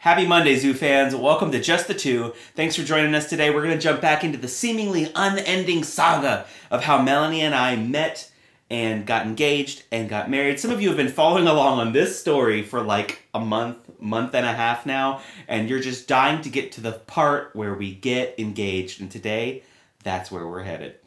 Happy Monday, ZooFans. Welcome to Just the Two. Thanks for joining us today. We're going to jump back into the seemingly unending saga of how Melanie and I met and got engaged and got married. Some of you have been following along on this story for like a month and a half now, and you're just dying to get to the part where we get engaged. And today, that's where we're headed.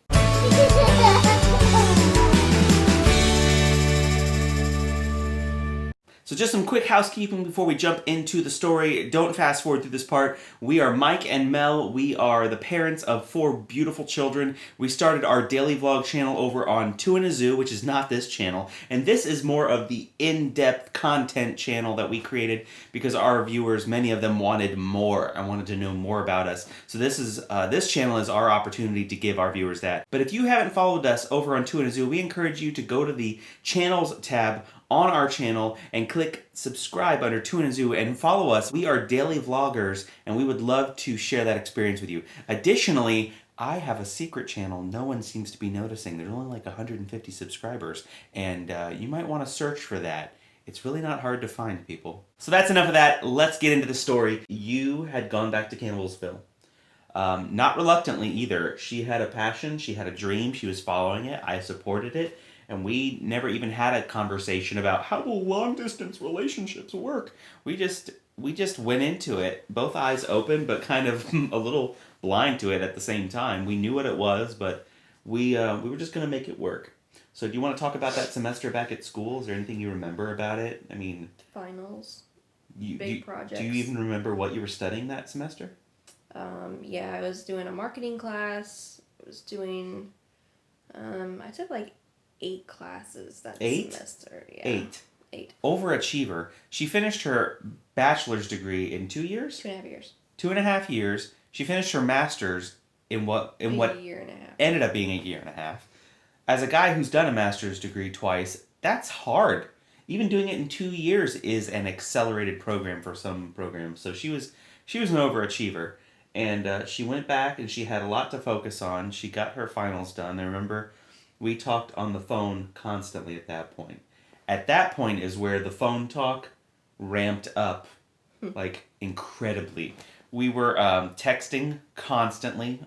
So just some quick housekeeping before we jump into the story. Don't fast forward through this part. We are Mike and Mel. We are the parents of 4 beautiful children. We started our daily vlog channel over on Two in a Zoo, which is not this channel. And this is more of the in-depth content channel that we created because our viewers, many of them wanted more and wanted to know more about us. So this channel is our opportunity to give our viewers that. But if you haven't followed us over on Two in a Zoo, we encourage you to go to the Channels tab on our channel and click subscribe under Two in a Zoo and follow us. We are daily vloggers and we would love to share that experience with you. Additionally, I have a secret channel no one seems to be noticing. There's only like 150 subscribers and you might want to search for that. It's really not hard to find, people. So that's enough of that. Let's get into the story. You had gone back to Campbellsville. Not reluctantly either. She had a passion, she had a dream, she was following it, I supported it. And we never even had a conversation about how will long-distance relationships work. We just went into it, both eyes open, but kind of a little blind to it at the same time. We knew what it was, but we were just going to make it work. So do you want to talk about that semester back at school? Is there anything you remember about it? I mean... Finals. Big projects. Do you even remember what you were studying that semester? Yeah, I was doing a marketing class. I was doing... I took like 8 classes that semester. Yeah. 8. Overachiever. She finished her bachelor's degree in 2 years? 2.5 years. 2.5 years. She finished her master's in what a year and a half. Ended up being a year and a half. As a guy who's done a master's degree twice, that's hard. Even doing it in 2 years is an accelerated program for some programs. So she was an overachiever. And she went back and she had a lot to focus on. She got her finals done. I remember we talked on the phone constantly at that point. At that point is where the phone talk ramped up, like, incredibly. We were texting constantly,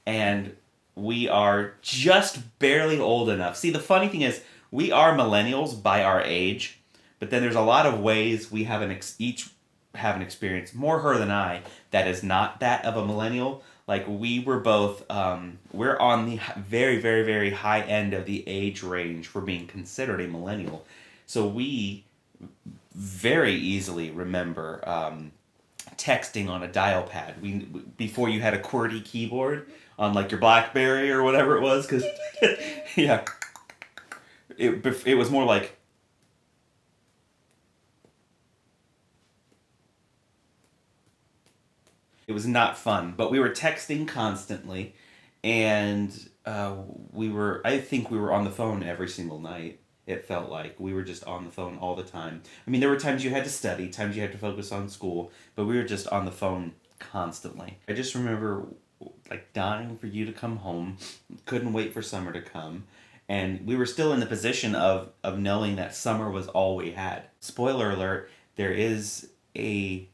and we are just barely old enough. See, the funny thing is, we are millennials by our age, but then there's a lot of ways we have each have an experience, more her than I, that is not that of a millennial. Like, we were both, we're on the very, very, very high end of the age range for being considered a millennial. So we very easily remember texting on a dial pad. Before you had a QWERTY keyboard on, like, your BlackBerry or whatever it was, because, yeah, it was more like... It was not fun, but we were texting constantly, and I think we were on the phone every single night. It felt like we were just on the phone all the time. I mean, there were times you had to study, times you had to focus on school, but we were just on the phone constantly. I just remember, like, dying for you to come home, couldn't wait for summer to come, and we were still in the position of knowing that summer was all we had. Spoiler alert, there is a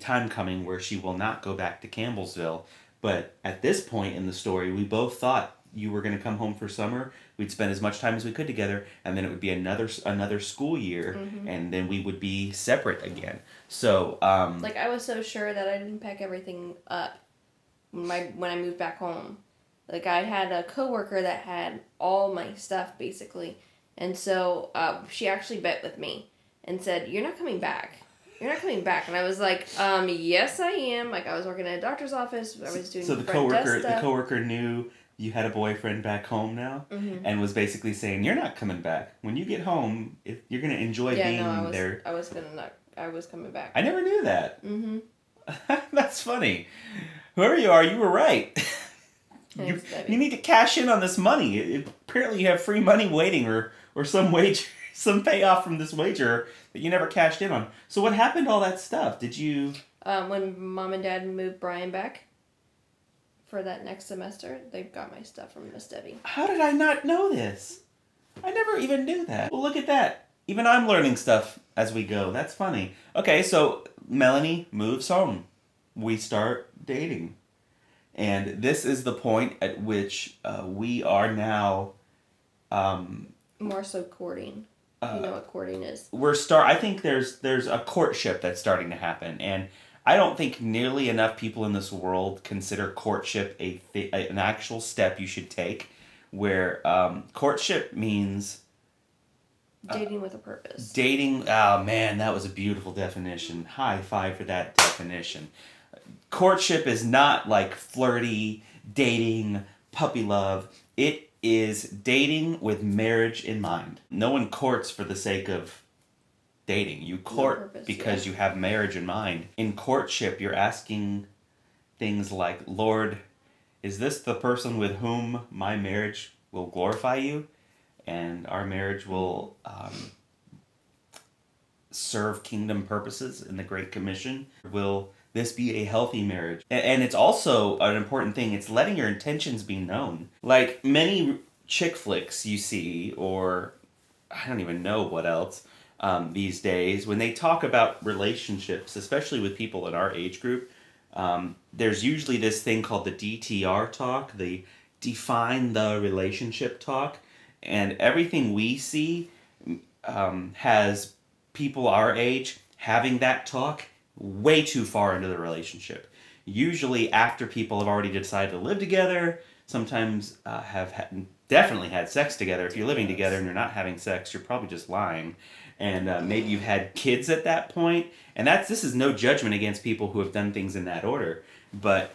time coming where she will not go back to Campbellsville, but at this point in the story, we both thought you were going to come home for summer, we'd spend as much time as we could together, and then it would be another school year, and then we would be separate again. So, like, I was so sure that I didn't pack everything up when I moved back home. Like, I had a coworker that had all my stuff, basically, and so she actually bet with me and said, "You're not coming back. You're not coming back." And I was like, yes, I am. Like, I was working at a doctor's office. I was doing front desk stuff. The coworker knew you had a boyfriend back home now, and was basically saying, "You're not coming back. When you get home, you're gonna enjoy being there." I was coming back. I never knew that. That's funny. Whoever you are, you were right. You need to cash in on this money. Apparently, you have free money waiting, or some wage. Some payoff from this wager that you never cashed in on. So what happened to all that stuff? Did you... When Mom and Dad moved Brian back for that next semester, they got my stuff from Miss Debbie. How did I not know this? I never even knew that. Well, look at that. Even I'm learning stuff as we go. That's funny. Okay, so Melanie moves home. We start dating. And this is the point at which we are now. More so courting. You know what courting is. I think there's a courtship that's starting to happen, and I don't think nearly enough people in this world consider courtship an actual step you should take. Where courtship means Dating with a purpose. dating. Oh man, that was a beautiful definition. High five for that definition. Courtship is not like flirty dating, puppy love. It is dating with marriage in mind. No one courts for the sake of dating. You court because you have marriage in mind. In courtship, you're asking things like, Lord, is this the person with whom my marriage will glorify you? And our marriage will serve kingdom purposes in the Great Commission? Will this be a healthy marriage? And it's also an important thing. It's letting your intentions be known. Like many chick flicks you see, or I don't even know what else these days, when they talk about relationships, especially with people in our age group, there's usually this thing called the DTR talk, the define the relationship talk. And everything we see has people our age having that talk way too far into the relationship. Usually after people have already decided to live together, sometimes definitely had sex together. If you're living together and you're not having sex, you're probably just lying. And maybe you've had kids at that point. And this is no judgment against people who have done things in that order. But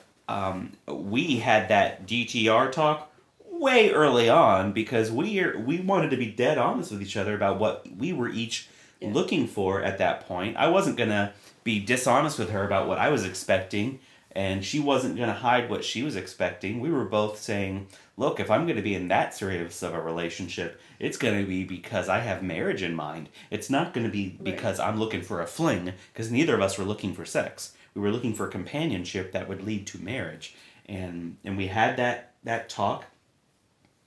we had that DTR talk way early on because we wanted to be dead honest with each other about what we were each looking for at that point. I wasn't going to be dishonest with her about what I was expecting, and she wasn't going to hide what she was expecting. We were both saying, look, if I'm going to be in that serious of a relationship, it's going to be because I have marriage in mind. It's not going to be because I'm looking for a fling, because neither of us were looking for sex. We were looking for companionship that would lead to marriage. And we had that talk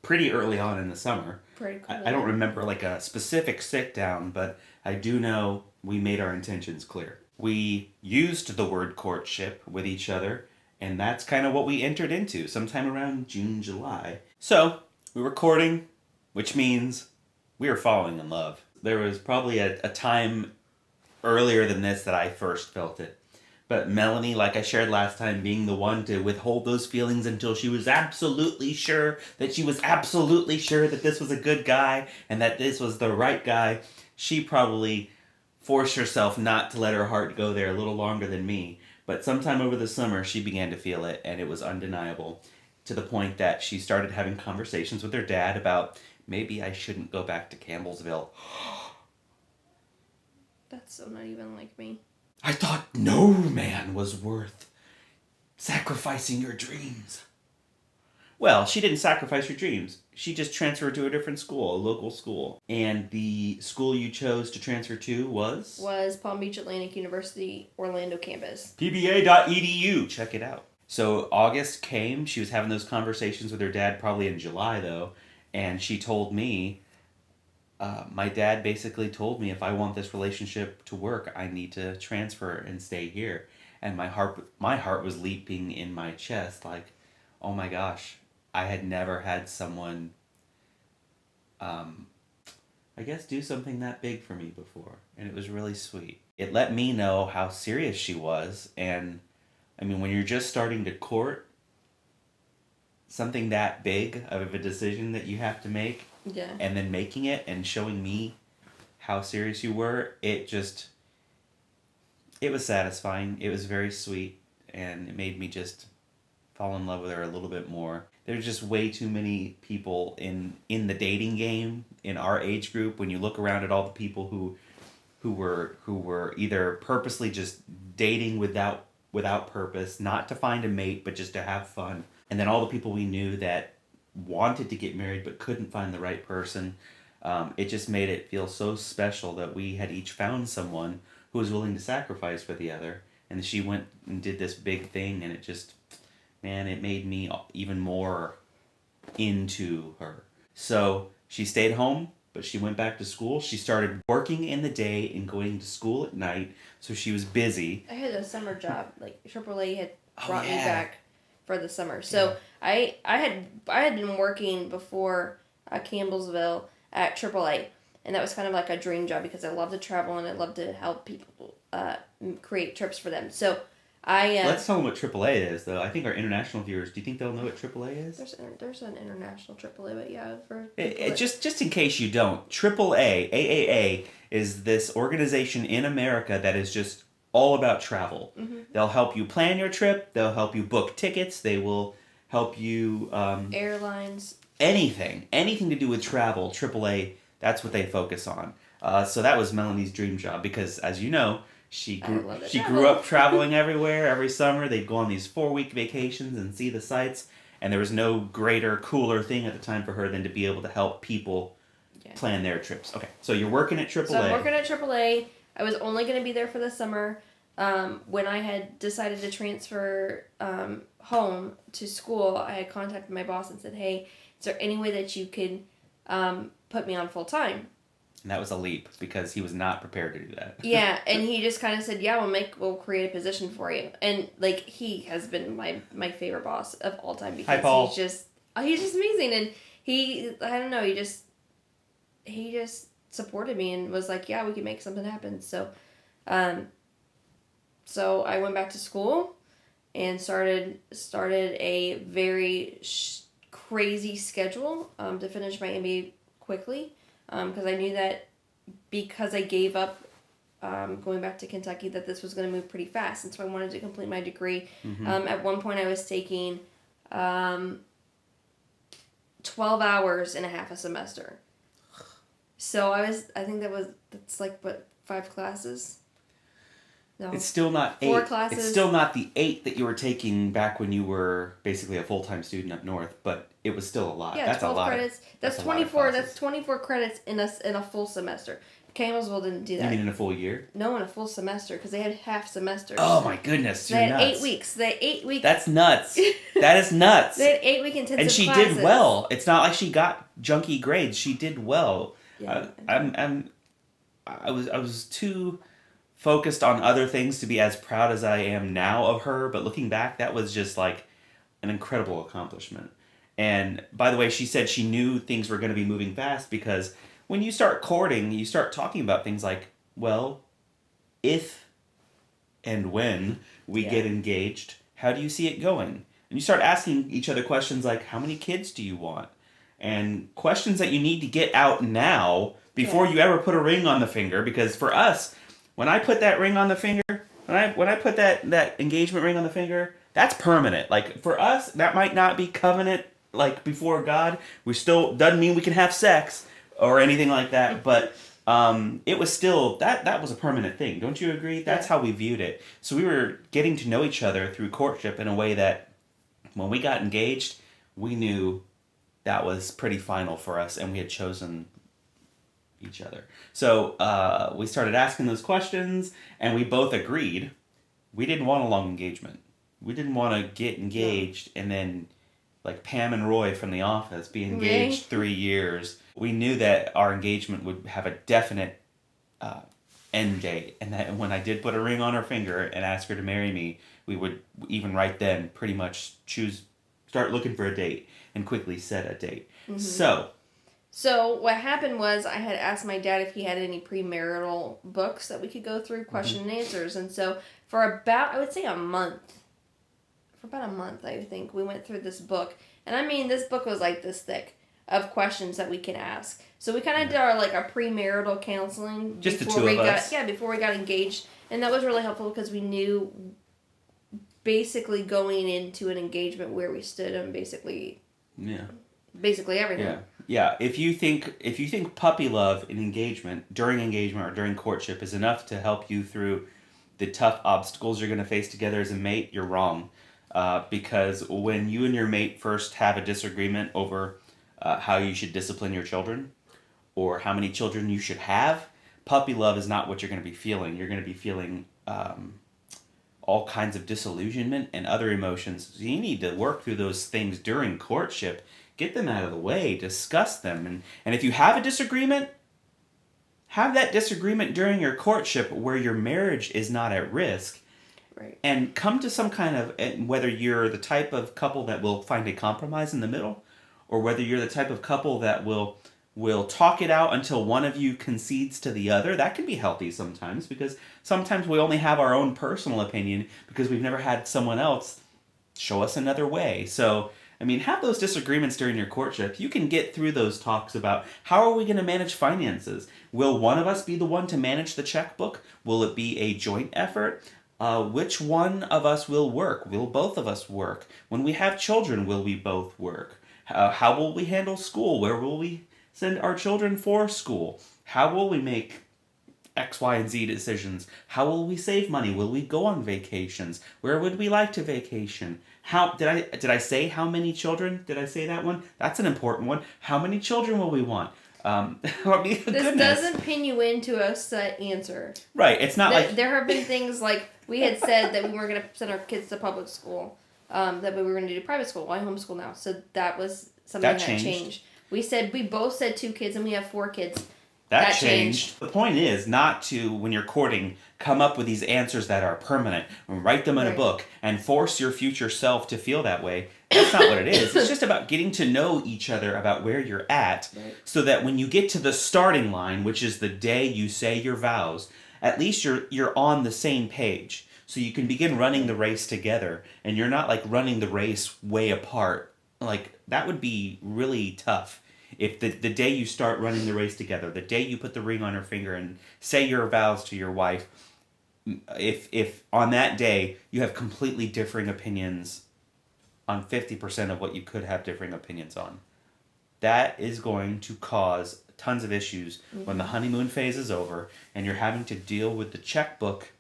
pretty early on in the summer. Pretty cool. I don't remember like a specific sit down, but I do know we made our intentions clear. We used the word courtship with each other, and that's kind of what we entered into sometime around June, July. So we were courting, which means we were falling in love. There was probably a time earlier than this that I first felt it. But Melanie, like I shared last time, being the one to withhold those feelings until she was absolutely sure that this was a good guy and that this was the right guy, she probably forced herself not to let her heart go there a little longer than me. But sometime over the summer, she began to feel it, and it was undeniable, to the point that she started having conversations with her dad about maybe I shouldn't go back to Campbellsville. That's so not even like me. I thought no man was worth sacrificing your dreams. Well, she didn't sacrifice her dreams. She just transferred to a different school, a local school. And the school you chose to transfer to was? Was Palm Beach Atlantic University, Orlando campus. pba.edu. Check it out. So August came. She was having those conversations with her dad probably in July, though. And she told me, my dad basically told me if I want this relationship to work, I need to transfer and stay here. And my heart was leaping in my chest like, oh my gosh, I had never had someone, I guess, do something that big for me before. And it was really sweet. It let me know how serious she was. And I mean, when you're just starting to court, something that big of a decision that you have to make, and then making it and showing me how serious you were, it was satisfying. It was very sweet, and it made me just fall in love with her a little bit more. There's just way too many people in the dating game in our age group. When you look around at all the people who were either purposely just dating without purpose, not to find a mate, but just to have fun. And then all the people we knew that wanted to get married but couldn't find the right person. It just made it feel so special that we had each found someone who was willing to sacrifice for the other. And she went and did this big thing, and it just, man, it made me even more into her. So she stayed home, but she went back to school. She started working in the day and going to school at night, so she was busy. I had a summer job. Like AAA had brought me yeah. back for the summer. So I had been working before Campbellsville at AAA, and that was kind of like a dream job because I love to travel and I love to help people create trips for them. So Let's tell them what AAA is, though. I think our international viewers. Do you think they'll know what AAA is? There's an international AAA, but yeah, for just in case you don't, AAA AAA is this organization in America that is just all about travel. Mm-hmm. They'll help you plan your trip. They'll help you book tickets. They will help you airlines. Anything to do with travel. AAA. That's what they focus on. So that was Melanie's dream job because, as you know, she grew up traveling everywhere. Every summer they'd go on these 4-week vacations and see the sights. And there was no greater, cooler thing at the time for her than to be able to help people plan their trips. Okay, so you're working at AAA. So I'm working at AAA. I was only going to be there for the summer. When I had decided to transfer home to school, I had contacted my boss and said, "Hey, is there any way that you could put me on full time?" And that was a leap because he was not prepared to do that. Yeah, and he just kind of said, "Yeah, we'll create a position for you." And like he has been my favorite boss of all time because Hi, Paul. he's just amazing, and I don't know, he just supported me and was like, "Yeah, we can make something happen." So, so I went back to school and started a very crazy schedule to finish my MBA quickly. Because I knew that because I gave up going back to Kentucky that this was going to move pretty fast. And so I wanted to complete my degree. Mm-hmm. At one point I was taking 12 hours and a half a semester. So that's like, what, 5 classes? No. It's still not 8. 4 classes. It's still not the 8 that you were taking back when you were basically a full-time student up north, but it was still a lot. Yeah, that's 12 a lot. credits. That's 24. That's 24 credits in a full semester. Campbellsville didn't do that. You mean in a full year? No, in a full semester because they had half semesters. Oh my goodness, They you're had nuts. 8 weeks. They had 8 weeks. That's nuts. That is nuts. They had 8-week intensive and she classes. did well. It's not like she got junky grades. She did well. Yeah, I was too focused on other things to be as proud as I am now of her, but looking back, that was just like an incredible accomplishment. And by the way, she said she knew things were going to be moving fast because when you start courting, you start talking about things like, well, if and when we get engaged, how do you see it going? And you start asking each other questions like, how many kids do you want? And questions that you need to get out now before you ever put a ring on the finger. Because for us, when I put that ring on the finger, when I put that engagement ring on the finger, that's permanent. Like for us, that might not be covenant like before God. We still doesn't mean we can have sex or anything like that. But it was still that was a permanent thing. Don't you agree? That's how we viewed it. So we were getting to know each other through courtship in a way that when we got engaged, we knew that was pretty final for us, and we had chosen each other. So we started asking those questions, and we both agreed we didn't want a long engagement. We didn't want to get engaged and then, like Pam and Roy from The Office, be engaged 3 years. We knew that our engagement would have a definite end date, and that when I did put a ring on her finger and ask her to marry me, we would, even right then, pretty much start looking for a date and quickly set a date. Mm-hmm. So what happened was I had asked my dad if he had any premarital books that we could go through, question and answers. And so for about, I would say about a month, I think, we went through this book. And I mean, this book was like this thick of questions that we can ask. So we kind of did our premarital counseling. Just the two of us. Before we got engaged. And that was really helpful because we knew basically going into an engagement where we stood on basically everything. Yeah. If you think puppy love in engagement, during engagement or during courtship is enough to help you through the tough obstacles you're going to face together as a mate, you're wrong. Because when you and your mate first have a disagreement over how you should discipline your children or how many children you should have, puppy love is not what you're going to be feeling. You're going to be feeling all kinds of disillusionment and other emotions. So you need to work through those things during courtship get them out of the way, discuss them. And if you have a disagreement, have that disagreement during your courtship where your marriage is not at risk. Right. And come to some kind of, whether you're the type of couple that will find a compromise in the middle, or whether you're the type of couple that will talk it out until one of you concedes to the other. That can be healthy sometimes, because sometimes we only have our own personal opinion because we've never had someone else show us another way. So, I mean, have those disagreements during your courtship. You can get through those talks about how are we going to manage finances? Will one of us be the one to manage the checkbook? Will it be a joint effort? Which one of us will work? Will both of us work? When we have children, will we both work? How will we handle school? Where will we send our children for school? How will we make X, Y, and Z decisions? How will we save money? Will we go on vacations? Where would we like to vacation? How did I say how many children? Did I say that one? That's an important one. How many children will we want? I mean, this doesn't pin you into a set answer. Right. It's not like there have been things like we had said that we weren't going to send our kids to public school. That we were going to do private school. Well, I homeschool now, so that was something that changed. We both said 2 kids, and we have 4 kids. That changed. The point is not to, when you're courting, come up with these answers that are permanent and write them in a book and force your future self to feel that way. That's not what it is. It's just about getting to know each other about where you're at, so that when you get to the starting line, which is the day you say your vows, at least you're on the same page. So you can begin running the race together, and you're not like running the race way apart. Like, that would be really tough. If the day you start running the race together, the day you put the ring on her finger and say your vows to your wife, if on that day you have completely differing opinions on 50% of what you could have differing opinions on, that is going to cause tons of issues when the honeymoon phase is over and you're having to deal with the checkbook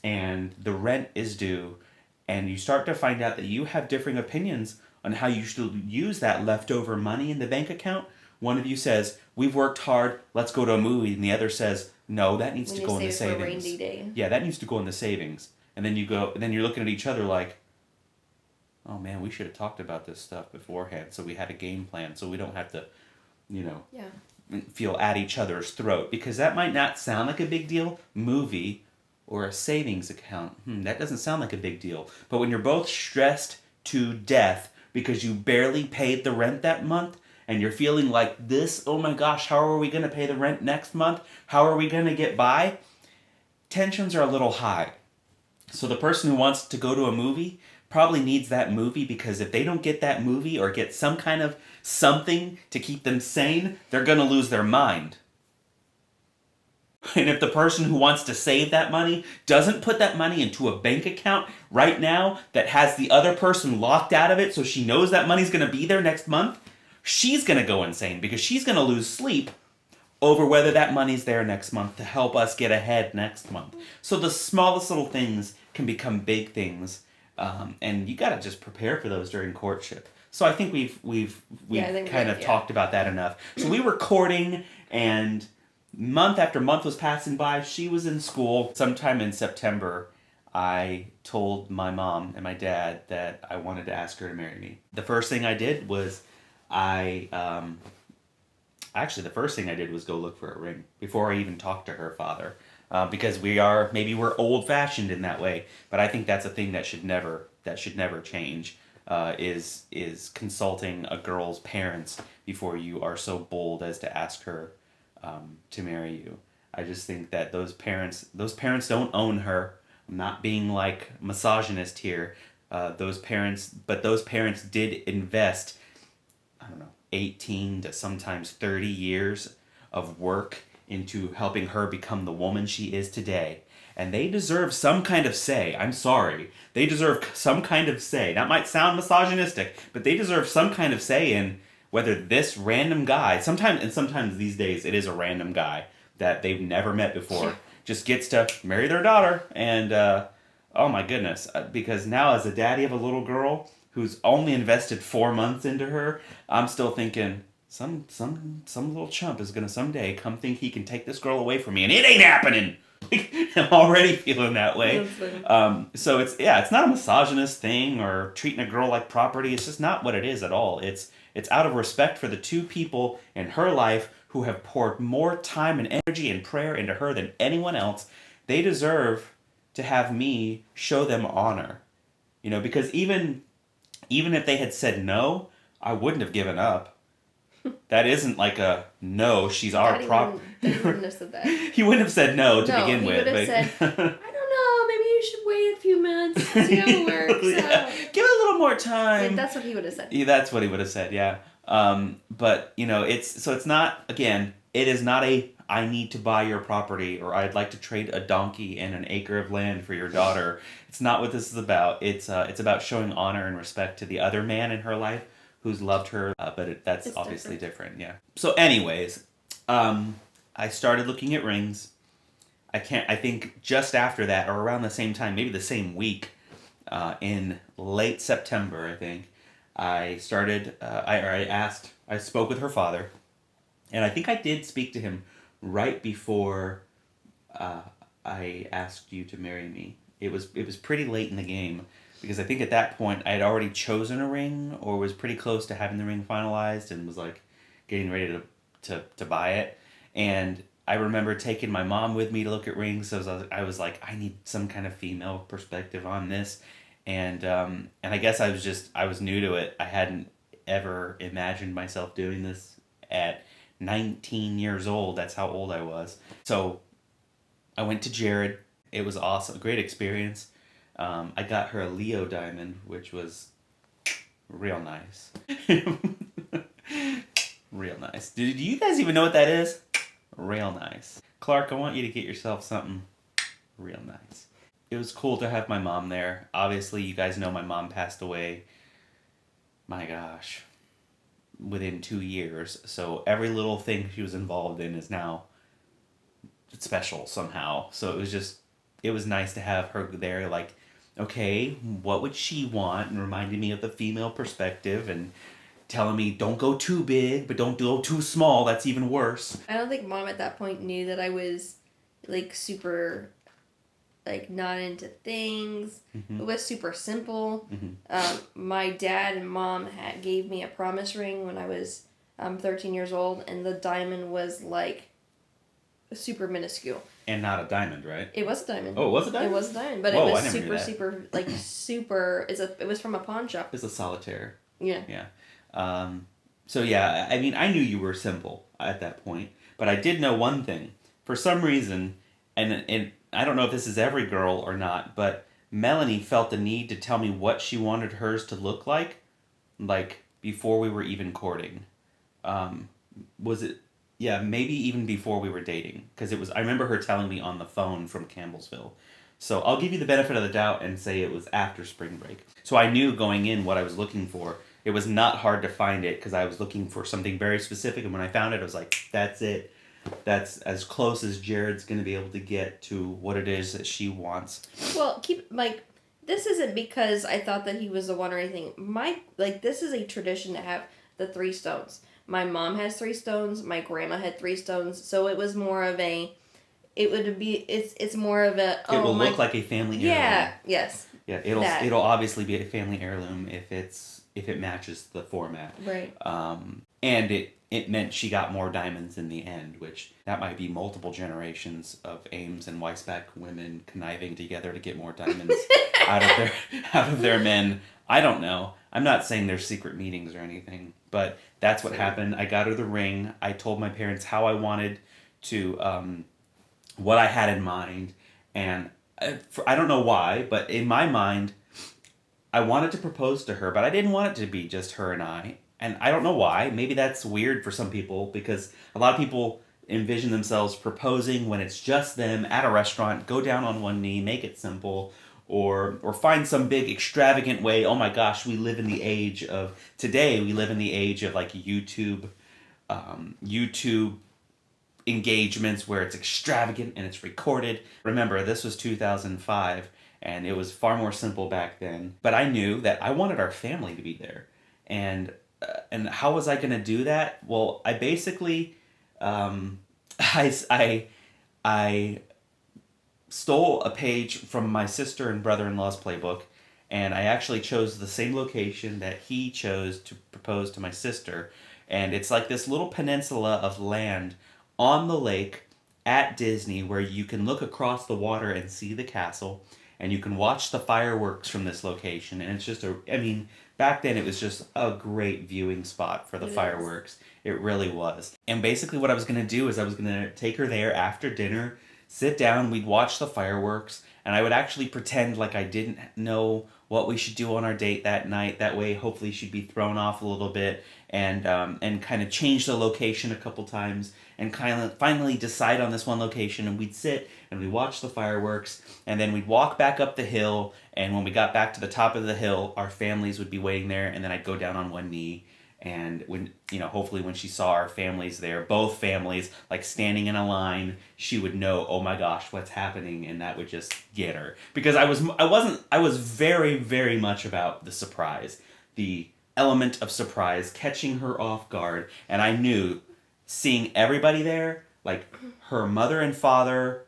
and the rent is due, and you start to find out that you have differing opinions on how you should use that leftover money in the bank account. One of you says, we've worked hard, let's go to a movie, and the other says, no, that needs to go in the savings. For a rainy day. Yeah, that needs to go in the savings. And then you're looking at each other like, oh man, we should have talked about this stuff beforehand, so we had a game plan, so we don't have to, feel at each other's throat. Because that might not sound like a big deal, movie or a savings account. That doesn't sound like a big deal. But when you're both stressed to death because you barely paid the rent that month, and you're feeling like this, oh my gosh, how are we going to pay the rent next month? How are we going to get by? Tensions are a little high. So the person who wants to go to a movie probably needs that movie, because if they don't get that movie or get some kind of something to keep them sane, they're going to lose their mind. And if the person who wants to save that money doesn't put that money into a bank account right now that has the other person locked out of it so she knows that money's going to be there next month, she's going to go insane, because she's going to lose sleep over whether that money's there next month to help us get ahead next month. So the smallest little things can become big things, and you got to just prepare for those during courtship. So I think we've kind of talked about that enough. So we were courting, and month after month was passing by. She was in school. Sometime in September, I told my mom and my dad that I wanted to ask her to marry me. The first thing I did was the first thing I did was go look for a ring before I even talked to her father, because we're old-fashioned in that way. But I think that's a thing that should never change. Is consulting a girl's parents before you are so bold as to ask her to marry you. I just think that those parents don't own her. I'm not being like misogynist here. Those parents did invest, 18 to sometimes 30 years of work into helping her become the woman she is today. And they deserve some kind of say. I'm sorry. They deserve some kind of say. That might sound misogynistic, but they deserve some kind of say in whether this random guy, sometimes these days it is a random guy that they've never met before, just gets to marry their daughter. And oh my goodness, because now as a daddy of a little girl who's only invested 4 months into her, I'm still thinking, some little chump is gonna someday come think he can take this girl away from me, and it ain't happening. I'm already feeling that way. So it's not a misogynist thing or treating a girl like property. It's just not what it is at all. It's It's out of respect for the two people in her life who have poured more time and energy and prayer into her than anyone else. They deserve to have me show them honor. You know, because even if they had said no, I wouldn't have given up. That isn't like a no, she's our prop. He wouldn't have said that. He wouldn't have said no to begin he with. He would have said, I don't know, maybe you should wait a few months to see how it works. Yeah. Give it a little more time. That's what he would have said. Yeah, that's what he would have said, yeah. But, you know, it's not, again, it is not a I need to buy your property or I'd like to trade a donkey and an acre of land for your daughter. It's not what this is about. It's about showing honor and respect to the other man in her life who's loved her, but that's it's obviously different, yeah. So anyways, I started looking at rings. I think just after that, or around the same time, maybe the same week, in late September, I think, I started, I spoke with her father, and I think I did speak to him right before I asked you to marry me. It was pretty late in the game, because I think at that point I had already chosen a ring, or was pretty close to having the ring finalized, and was like getting ready to buy it. And I remember taking my mom with me to look at rings, so I was like, I need some kind of female perspective on this. And I guess I was new to it. I hadn't ever imagined myself doing this at 19 years old. That's how old I was. So I went to Jared. It was awesome. A great experience. I got her a Leo diamond, which was real nice. Real nice. Do you guys even know what that is? Real nice. Clark, I want you to get yourself something real nice. It was cool to have my mom there. Obviously, you guys know my mom passed away, my gosh, within 2 years. So every little thing she was involved in is now special somehow. So it was nice to have her there, like, okay, what would she want? And reminding me of the female perspective and telling me, don't go too big, but don't go too small. That's even worse. I don't think Mom at that point knew that I was, like, super, like, not into things. Mm-hmm. It was super simple. Mm-hmm. My dad and Mom gave me a promise ring when I was 13 years old, and the diamond was, like, super minuscule. And not a diamond, right? It was a diamond. Oh, it was a diamond? It was a diamond, but Whoa, it was super, like, super, it was from a pawn shop. It's a solitaire. Yeah. Yeah. So yeah, I mean, I knew you were simple at that point, but I did know one thing. For some reason, and I don't know if this is every girl or not, but Melanie felt the need to tell me what she wanted hers to look like before we were even courting. Was it? Yeah, maybe even before we were dating, because I remember her telling me on the phone from Campbellsville. So I'll give you the benefit of the doubt and say it was after spring break. So I knew going in what I was looking for. It was not hard to find it because I was looking for something very specific, and when I found it, I was like, that's it. That's as close as Jared's going to be able to get to what it is that she wants. Well, this isn't because I thought that he was the one or anything. This is a tradition to have the 3 stones. My mom has 3 stones. My grandma had 3 stones. So it was more of it's more of a... It will look like a family heirloom. Yeah, yes. Yeah, it'll obviously be a family heirloom if it matches the format. Right. And it meant she got more diamonds in the end, which that might be multiple generations of Ames and Weisbach women conniving together to get more diamonds out of their men. I don't know. I'm not saying there's secret meetings or anything, but that's what happened. I got her the ring. I told my parents how I wanted to, what I had in mind, and I don't know why, but in my mind, I wanted to propose to her, but I didn't want it to be just her and I. And I don't know why. Maybe that's weird for some people, because a lot of people envision themselves proposing when it's just them at a restaurant, go down on one knee, make it simple, or find some big extravagant way. Oh my gosh, we live in the age of like YouTube engagements where it's extravagant and it's recorded. Remember, this was 2005. And it was far more simple back then. But I knew that I wanted our family to be there. And how was I going to do that? Well, I basically, I stole a page from my sister and brother-in-law's playbook. And I actually chose the same location that he chose to propose to my sister. And it's like this little peninsula of land on the lake at Disney where you can look across the water and see the castle, and you can watch the fireworks from this location. And it's just back then it was just a great viewing spot for the fireworks. It really was. And basically what I was going to do is I was going to take her there after dinner, sit down, we'd watch the fireworks, and I would actually pretend like I didn't know what we should do on our date that night. That way, hopefully, she'd be thrown off a little bit, and kind of change the location a couple times, and kind of finally decide on this one location. And we'd sit and we'd watch the fireworks, and then we'd walk back up the hill. And when we got back to the top of the hill, our families would be waiting there, and then I'd go down on one knee. And when, hopefully when she saw our families there, both families, like standing in a line, she would know, oh my gosh, what's happening, and that would just get her. Because I was very, very much about the surprise, the element of surprise, catching her off guard, and I knew, seeing everybody there, like her mother and father,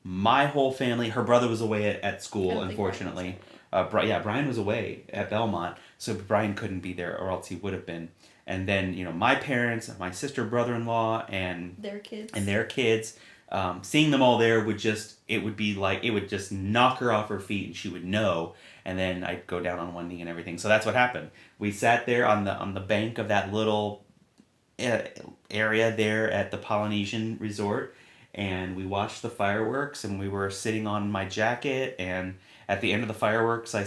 my whole family, her brother was away at school, unfortunately. Brian was away at Belmont, so Brian couldn't be there, or else he would have been. And then, my parents, my sister, brother-in-law, and their kids. Seeing them all there would just knock her off her feet, and she would know. And then I'd go down on one knee and everything. So that's what happened. We sat there on the bank of that little area there at the Polynesian Resort, and we watched the fireworks, and we were sitting on my jacket, and at the end of the fireworks, I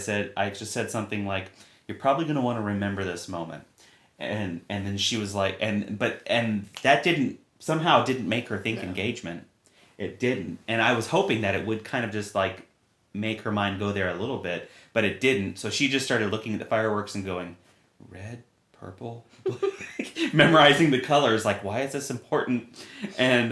just said something like, "You're probably going to want to remember this moment." And then she was like, and that didn't make her think engagement. It didn't. And I was hoping that it would kind of just like make her mind go there a little bit, but it didn't. So she just started looking at the fireworks and going, red, purple, memorizing the colors, like, why is this important? And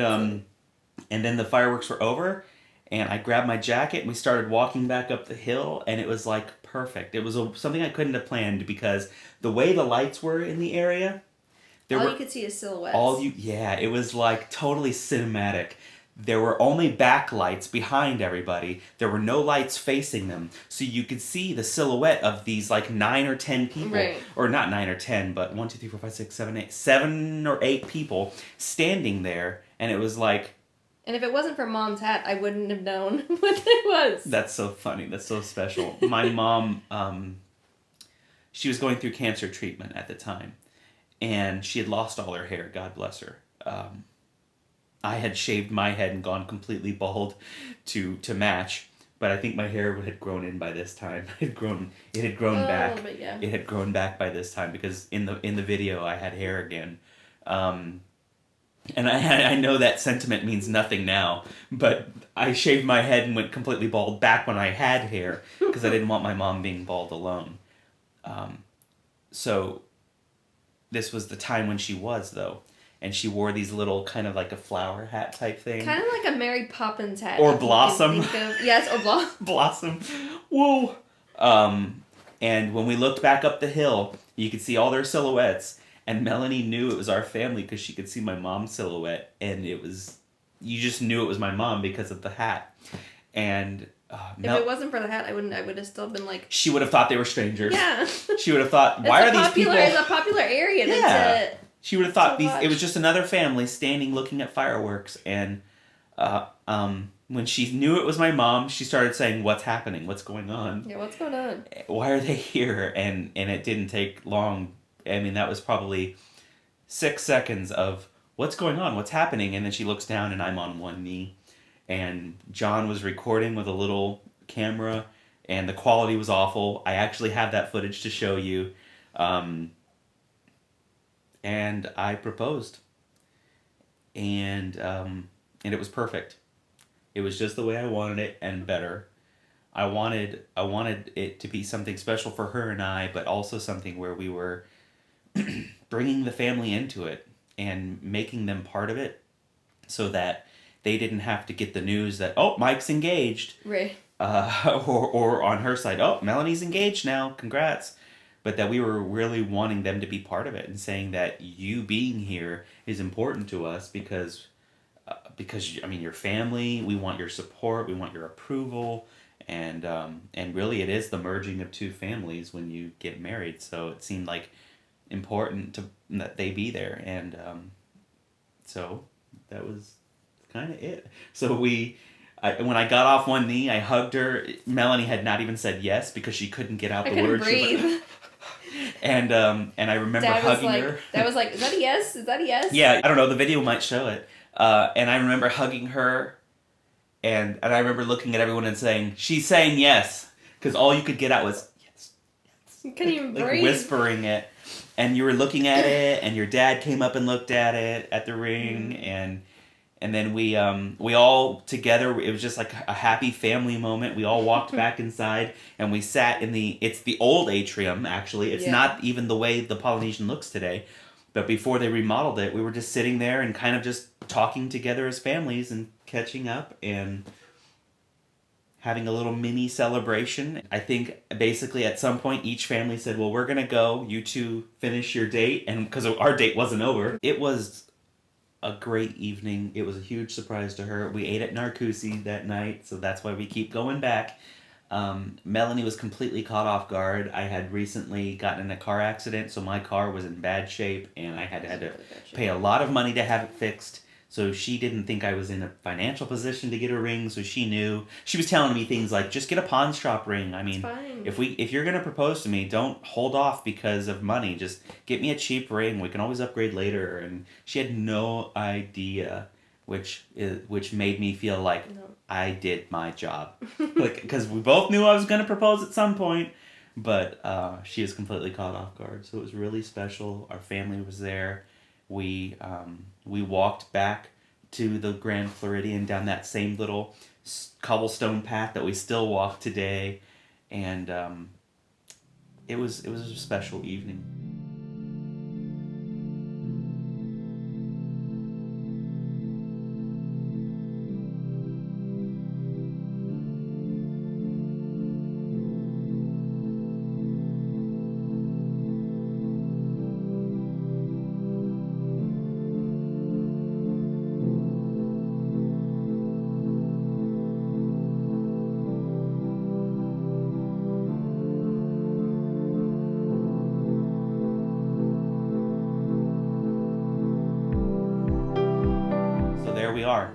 then the fireworks were over, and I grabbed my jacket and we started walking back up the hill, and it was like perfect. It was something I couldn't have planned, because the way the lights were in the area, you could see is silhouettes. It was like totally cinematic. There were only backlights behind everybody. There were no lights facing them. So you could see the silhouette of these like 9 or 10 people. Right. Or not 9 or 10, but 1, 2, 3, 4, 5, 6, 7, 8. 7 or 8 people standing there. And it was like... And if it wasn't for Mom's hat, I wouldn't have known what it was. That's so funny. That's so special. My mom, she was going through cancer treatment at the time. And she had lost all her hair. God bless her. I had shaved my head and gone completely bald to match, but I think my hair had grown in by this time. It had grown back. A little bit, yeah. It had grown back by this time, because in the video I had hair again. And I know that sentiment means nothing now, but I shaved my head and went completely bald back when I had hair, because I didn't want my mom being bald alone. So this was the time when she was, though. And she wore these little kind of like a flower hat type thing. Kind of like a Mary Poppins hat. Or Blossom. Yes, or Blossom. Blossom. Whoa. And when we looked back up the hill, you could see all their silhouettes. And Melanie knew it was our family because she could see my mom's silhouette. And you just knew it was my mom because of the hat. And... if it wasn't for the hat, I would have still been like... She would have thought they were strangers. Yeah. She would have thought, why are these people... It's a popular area. Yeah. She would have thought it was just another family standing looking at fireworks. And when she knew it was my mom, she started saying, what's happening? What's going on? Yeah, what's going on? Why are they here? And it didn't take long. I mean, that was probably 6 seconds of, what's going on? What's happening? And then she looks down, and I'm on one knee. And John was recording with a little camera, and the quality was awful. I actually have that footage to show you. And I proposed. And it was perfect. It was just the way I wanted it, and better. I wanted it to be something special for her and I, but also something where we were bringing the family into it and making them part of it, so that they didn't have to get the news that, oh, Mike's engaged. Right. Or on her side, oh, Melanie's engaged now, congrats. But that we were really wanting them to be part of it, and saying that you being here is important to us because I mean, your family, we want your support, we want your approval, and really it is the merging of two families when you get married. So it seemed like important that they be there, and so that was kind of it. So when I got off one knee, I hugged her. Melanie had not even said yes because she couldn't get out the word. Breathe. And I remember hugging her. Dad was like, "Is that a yes? Is that a yes?" Yeah, I don't know. The video might show it. And I remember hugging her, and I remember looking at everyone and saying, "She's saying yes," because all you could get out was yes, yes. You couldn't even like breathe. Whispering it, and you were looking at it, and your dad came up and looked at it at the ring, and then we all together. It was just like a happy family moment. We all walked back inside, and we sat in it's the old atrium. Actually, it's not even the way the Polynesian looks today. But before they remodeled it, we were just sitting there and kind of just talking together as families and catching up and having a little mini celebration. I think basically at some point each family said, well, we're going to go. You two finish your date. And because our date wasn't over. It was a great evening. It was a huge surprise to her. We ate at Narcoossee that night, so that's why we keep going back. Melanie was completely caught off guard. I had recently gotten in a car accident, so my car was in bad shape, and I had to pay a lot of money to have it fixed. So she didn't think I was in a financial position to get a ring, so she knew. She was telling me things like, just get a pawn shop ring. I mean, if you're going to propose to me, don't hold off because of money. Just get me a cheap ring. We can always upgrade later. And she had no idea, which made me feel like I did my job. Because we both knew I was going to propose at some point, but she was completely caught off guard. So it was really special. Our family was there. We walked back to the Grand Floridian down that same little cobblestone path that we still walk today, and it was a special evening.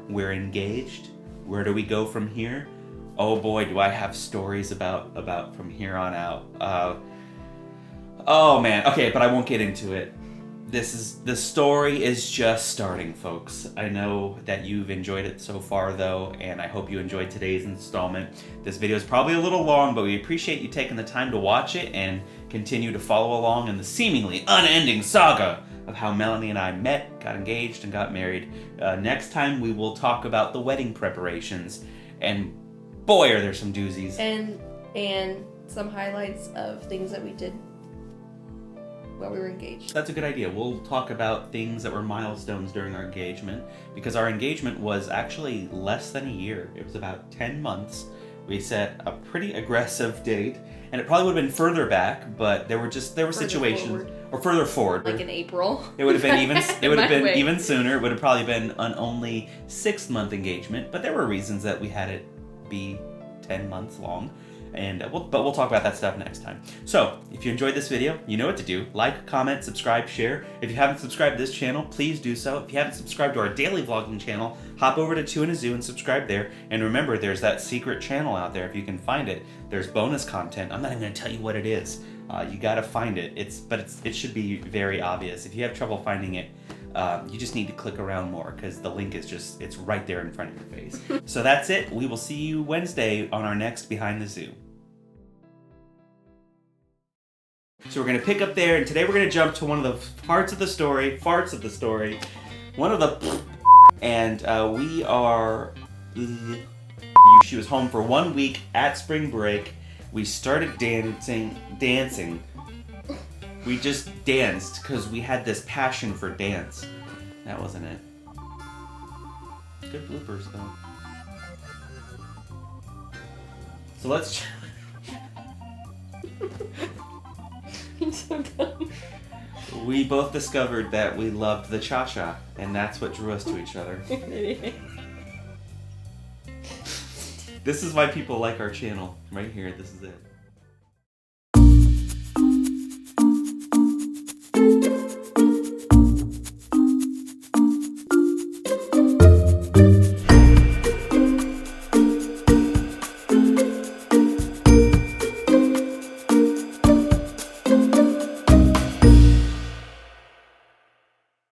We're engaged. Where do we go from here? Oh boy, do I have stories about from here on out. Oh man, okay, but I won't get into it. The story is just starting, folks. I know that you've enjoyed it so far though, and I hope you enjoyed today's installment. This video is probably a little long, but we appreciate you taking the time to watch it and continue to follow along in the seemingly unending saga of how Melanie and I met, got engaged, and got married. Next time we will talk about the wedding preparations, and boy are there some doozies. And some highlights of things that we did while we were engaged. That's a good idea. We'll talk about things that were milestones during our engagement, because our engagement was actually less than a year. It was about 10 months. We set a pretty aggressive date, and it probably would have been further back, but there were situations forward. Or further forward. Like in April. It would have been even sooner. It would have probably been an only 6-month engagement, but there were reasons that we had it be 10 months long. And we'll talk about that stuff next time. So, if you enjoyed this video, you know what to do. Like, comment, subscribe, share. If you haven't subscribed to this channel, please do so. If you haven't subscribed to our daily vlogging channel, hop over to Two in a Zoo and subscribe there. And remember, there's that secret channel out there. If you can find it, there's bonus content. I'm not even going to tell you what it is. You got to find it. It should be very obvious. If you have trouble finding it, you just need to click around more, because the link is it's right there in front of your face. So that's it. We will see you Wednesday on our next Behind the Zoo. So we're going to pick up there, and today we're going to jump to one of the farts of the story, one of the, and we are, she was home for 1 week at spring break. We started dancing. We just danced because we had this passion for dance. That wasn't it. Good bloopers though. So let's... I'm so dumb. We both discovered that we loved the cha-cha, and that's what drew us to each other. This is why people like our channel. Right here. This is it.